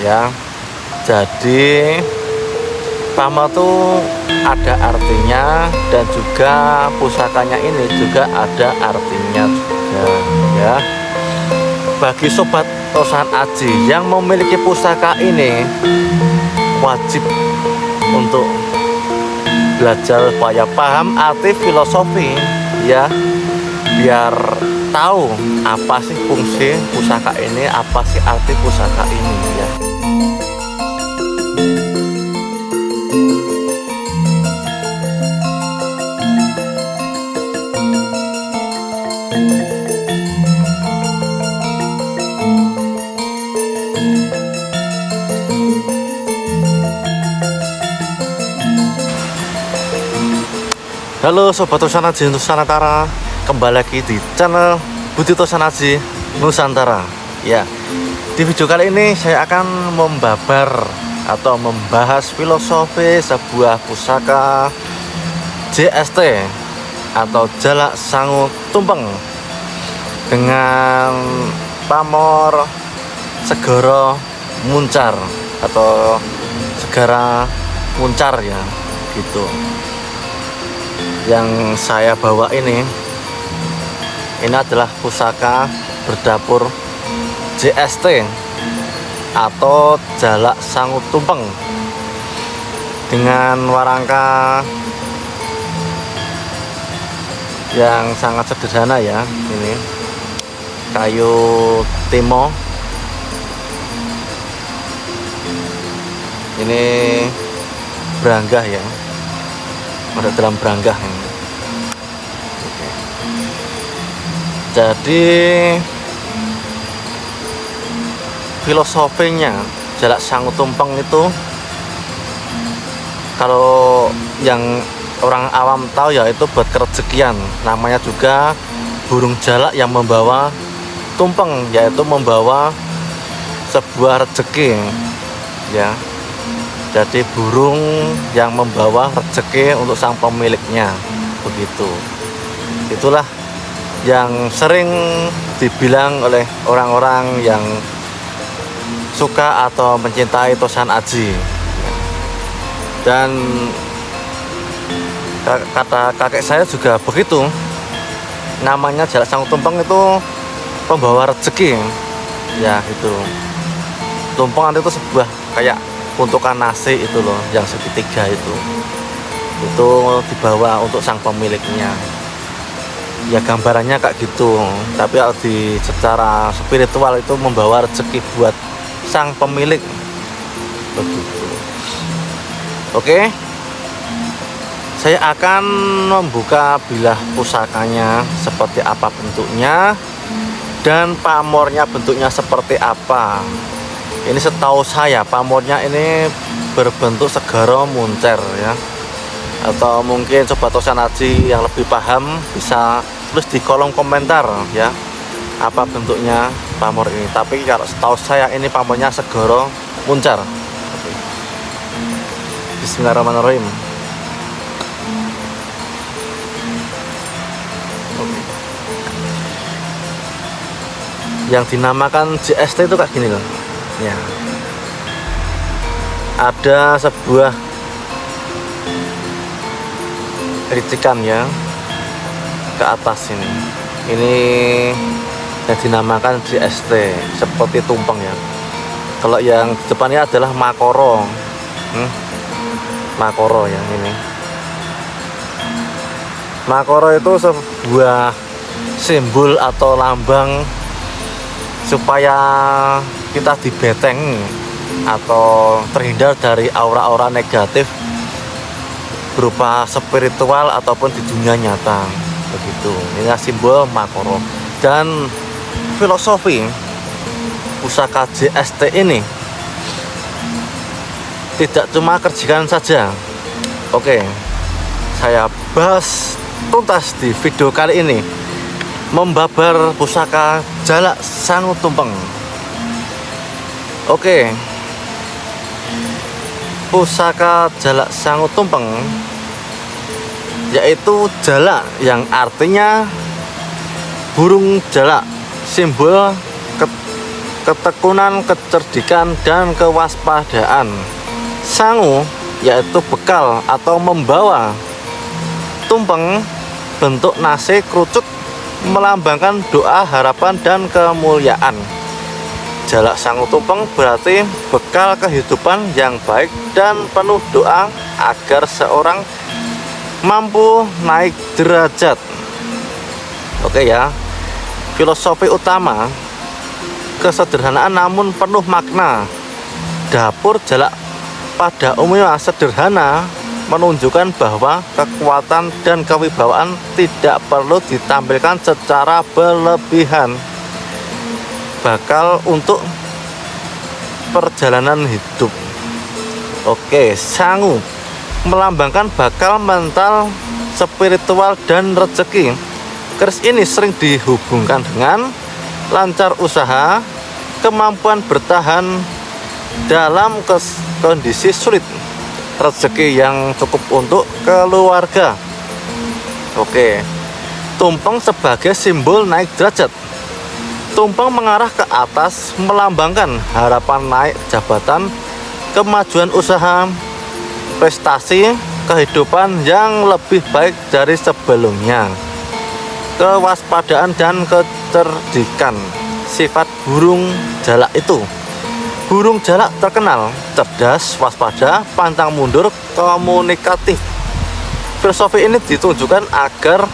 ya. Jadi pamor tuh ada artinya, dan juga pusakanya ini juga ada artinya juga ya. Bagi sobat Tosan Aji yang memiliki pusaka ini, wajib untuk belajar supaya paham arti filosofi ya, biar tahu apa sih fungsi pusaka ini, apa sih arti pusaka ini ya. Halo Sobat Tosan Aji Nusantara, kembali lagi di channel Budi Tosan Aji Nusantara ya. Di video kali ini saya akan membabar atau membahas filosofi sebuah pusaka JST atau Jalak Sangu Tumpeng dengan pamor Segara Muncar atau Segara Muncar ya gitu. Yang saya bawa ini adalah pusaka berdapur JST atau Jalak Sangu Tumpeng dengan warangka yang sangat sederhana ya. Ini kayu timo, ini beranggah ya, ada dalam beranggah ini. Jadi filosofinya Jalak Sangu Tumpeng itu, kalau yang orang awam tahu ya, itu buat kerejekian. Namanya juga burung jalak yang membawa tumpeng, yaitu membawa sebuah rezeki ya. Jadi burung yang membawa rezeki untuk sang pemiliknya begitu. Itulah yang sering dibilang oleh orang-orang yang suka atau mencintai Tosan Aji. Dan kata kakek saya juga begitu. Namanya Jalak Sangu Tumpeng itu pembawa rezeki ya gitu. Tumpengan itu sebuah kayak untukan nasi itu loh, yang segitiga itu dibawa untuk sang pemiliknya ya, gambarannya kayak gitu. Tapi kalau di secara spiritual itu membawa rezeki buat sang pemilik begitu. Oke, saya akan membuka bilah pusakanya seperti apa bentuknya, dan pamornya bentuknya seperti apa. Ini setahu saya pamornya ini berbentuk segara muncer ya. Atau mungkin Sobat Tosan Aji yang lebih paham bisa tulis di kolom komentar ya, apa bentuknya pamor ini. Tapi kalau setahu saya ini pamornya segara muncar. Bismillahirrahmanirrahim. Yang dinamakan JST itu kayak gini loh ya. Ada sebuah ricikan ya ke atas ini. Ini yang dinamakan JST seperti tumpeng ya. Kalau yang di depannya adalah makoro. Makoro ya ini. Makoro itu sebuah simbol atau lambang supaya kita dibeteng atau terhindar dari aura-aura negatif berupa spiritual ataupun di dunia nyata begitu. Ini simbol makoro. Dan filosofi pusaka JST ini tidak cuma kerjikan saja. Oke, saya bahas tuntas di video kali ini, membabar pusaka Jalak Sangu Tumpeng. Oke, pusaka Jalak Sangu Tumpeng yaitu jalak yang artinya burung jalak, simbol ketekunan, kecerdikan, dan kewaspadaan. Sangu yaitu bekal atau membawa. Tumpeng bentuk nasi kerucut melambangkan doa, harapan, dan kemuliaan. Jalak sangu tumpeng berarti bekal kehidupan yang baik dan penuh doa agar seorang mampu naik derajat. Oke ya, filosofi utama kesederhanaan namun penuh makna. Dapur jalak pada umumnya sederhana, menunjukkan bahwa kekuatan dan kewibawaan tidak perlu ditampilkan secara berlebihan. Bakal untuk perjalanan hidup. Oke, sangu melambangkan bakal mental, spiritual, dan rezeki. Keris ini sering dihubungkan dengan lancar usaha, kemampuan bertahan dalam kondisi sulit, rezeki yang cukup untuk keluarga. Oke, tumpeng sebagai simbol naik derajat. Tumpeng mengarah ke atas melambangkan harapan naik jabatan, kemajuan usaha, prestasi, kehidupan yang lebih baik dari sebelumnya. Kewaspadaan dan kecerdikan. Sifat burung jalak itu. Burung jalak terkenal cerdas, waspada, pantang mundur, komunikatif. Filosofi ini ditunjukkan agar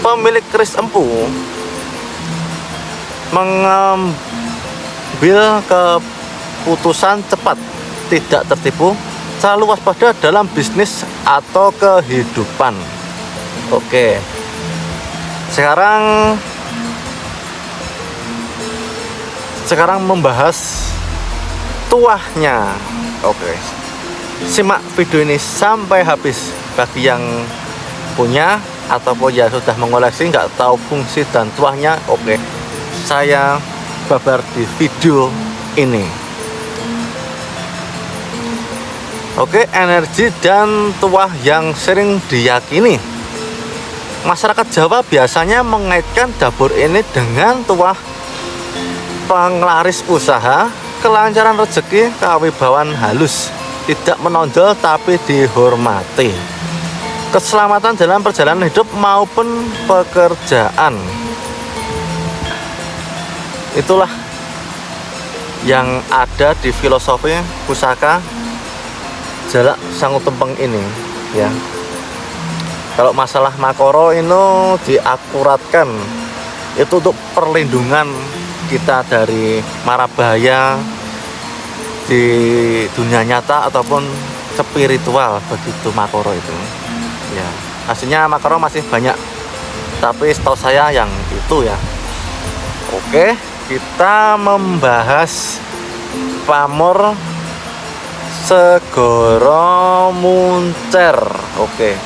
pemilik keris empu mengambil keputusan cepat, tidak tertipu, selalu waspada dalam bisnis atau kehidupan. Oke, sekarang membahas tuahnya. Oke, simak video ini sampai habis. Bagi yang punya ataupun yang sudah mengoleksi nggak tahu fungsi dan tuahnya, oke, saya babar di video ini. Oke, energi dan tuah yang sering diyakini. Masyarakat Jawa biasanya mengaitkan dapur ini dengan tuah penglaris usaha, kelancaran rezeki, kewibawaan halus, tidak menonjol tapi dihormati, keselamatan dalam perjalanan hidup maupun pekerjaan. Itulah yang ada di filosofi pusaka jalak sangu tumpeng ini ya. Kalau masalah makoro ini diakuratkan itu untuk perlindungan kita dari mara bahaya di dunia nyata ataupun spiritual, begitu makoro itu ya. Aslinya makoro masih banyak, tapi setahu saya yang itu ya. Oke, kita membahas pamor segoro muncer. Oke,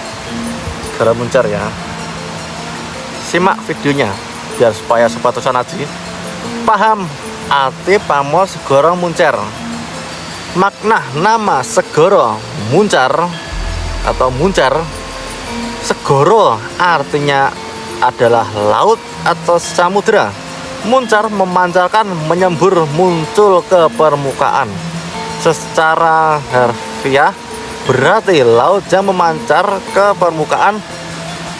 segoro muncer ya. Simak videonya biar supaya sobat Usanaji paham arti pamor segoro muncer. Makna nama segoro muncar atau muncar. Segoro artinya adalah laut atau samudera. Muncar memancarkan, menyembur, muncul ke permukaan. Secara harfiah berarti laut yang memancar ke permukaan.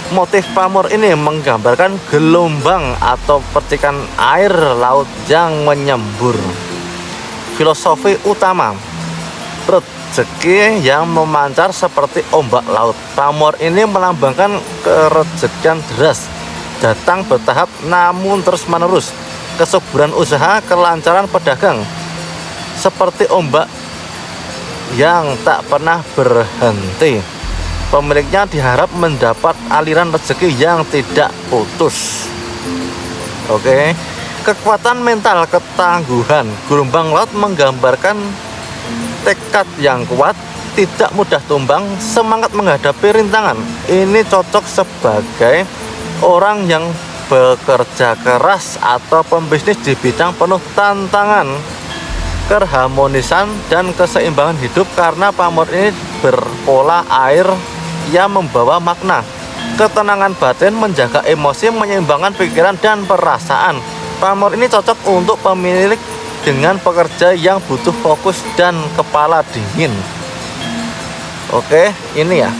Motif pamor ini menggambarkan gelombang atau percikan air laut yang menyembur. Filosofi utama, rezeki yang memancar seperti ombak laut. Pamor ini melambangkan kerezekian deras, datang bertahap namun terus menerus, kesuburan usaha, kelancaran pedagang, seperti ombak yang tak pernah berhenti. Pemiliknya diharap mendapat aliran rezeki yang tidak putus. Oke, kekuatan mental, ketangguhan. Gelombang laut menggambarkan tekad yang kuat, tidak mudah tumbang, semangat menghadapi rintangan. Ini cocok sebagai orang yang bekerja keras atau pembisnis di bidang penuh tantangan, keharmonisan dan keseimbangan hidup, karena pamor ini berpola air yang membawa makna ketenangan batin, menjaga emosi, menyeimbangkan pikiran dan perasaan. Pamor ini cocok untuk pemilik dengan pekerja yang butuh fokus dan kepala dingin. Oke, ini ya.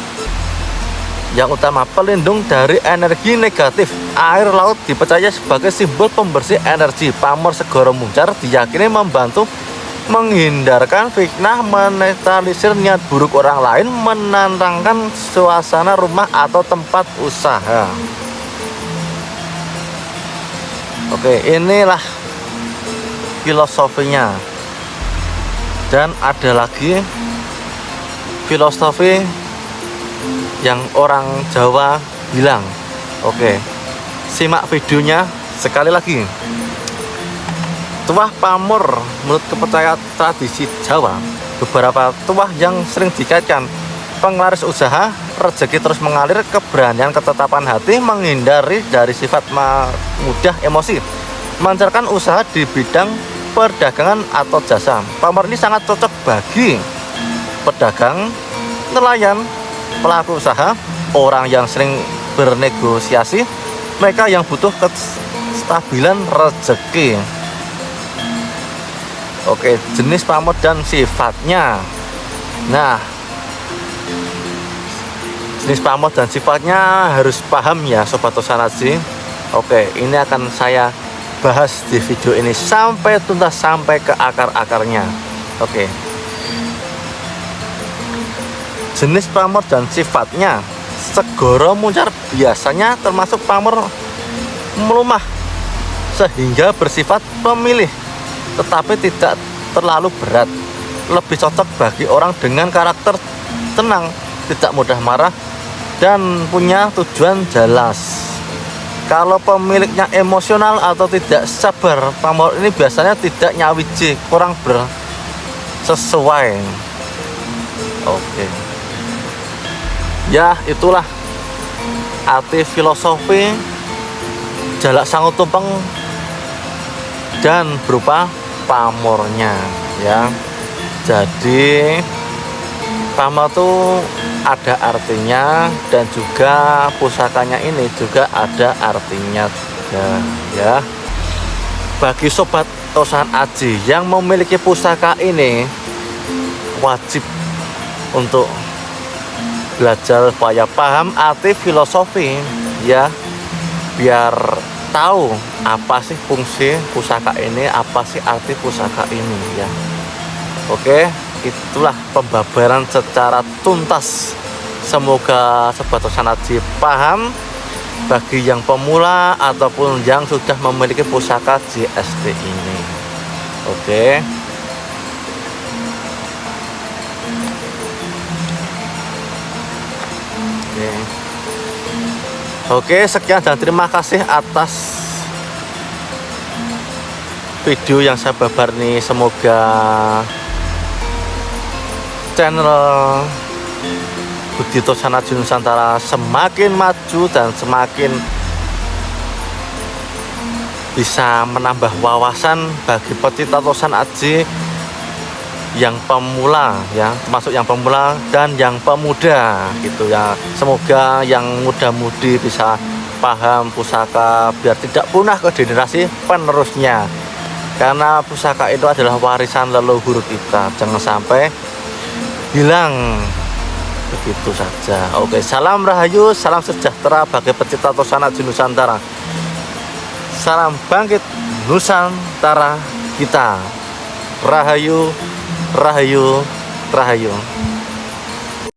Yang utama, pelindung dari energi negatif. Air laut dipercaya sebagai simbol pembersih energi. Pamor Segoro Muncar diyakini membantu menghindarkan fitnah, menetralisir niat buruk orang lain, menenangkan suasana rumah atau tempat usaha. Oke, inilah filosofinya. Dan ada lagi filosofi yang orang Jawa bilang. Oke, simak videonya sekali lagi. Tuah pamor, menurut kepercayaan tradisi Jawa, beberapa tuah yang sering dikaitkan penglaris usaha, rezeki terus mengalir, keberanian, ketetapan hati, menghindari dari sifat mudah emosi, melancarkan usaha di bidang perdagangan atau jasa. Pamor ini sangat cocok bagi pedagang, nelayan, pelaku usaha, orang yang sering bernegosiasi, mereka yang butuh kestabilan rezeki. Oke, jenis pamor dan sifatnya. Nah, jenis pamor dan sifatnya harus paham ya Sobat Tosanatsi. Oke, ini akan saya bahas di video ini sampai tuntas, sampai ke akar-akarnya. Oke, jenis pamor dan sifatnya. Segoro Muncar biasanya termasuk pamor melumah sehingga bersifat pemilih, tetapi tidak terlalu berat. Lebih cocok bagi orang dengan karakter tenang, tidak mudah marah, dan punya tujuan jelas. Kalau pemiliknya emosional atau tidak sabar, pamor ini biasanya tidak nyawiji, kurang bersesuai. Oke. Ya, itulah arti filosofi jalak sangu tumpeng dan berupa pamornya ya. Jadi pamor itu ada artinya, dan juga pusakanya ini juga ada artinya juga ya. Bagi Sobat Tosan Aji yang memiliki pusaka ini, wajib untuk belajar supaya paham arti filosofi ya, biar tahu apa sih fungsi pusaka ini, apa sih arti pusaka ini ya. Oke, itulah pembabaran secara tuntas. Semoga Sobat Tosanatsi paham. Bagi yang pemula ataupun yang sudah memiliki pusaka JST ini. Oke. Oke, sekian dan terima kasih atas video yang saya babar nih. Semoga channel Budi Tosanatsi Nusantara semakin maju dan semakin bisa menambah wawasan bagi pecinta Tosanatsi yang pemula ya, termasuk yang pemula dan yang pemuda gitu ya. Semoga yang muda-mudi bisa paham pusaka biar tidak punah ke generasi penerusnya, karena pusaka itu adalah warisan leluhur kita, jangan sampai hilang begitu saja. Oke, salam rahayu, salam sejahtera bagi pecinta Tosanatsi Nusantara. Salam bangkit Nusantara kita. Rahayu, rahayu, rahayu.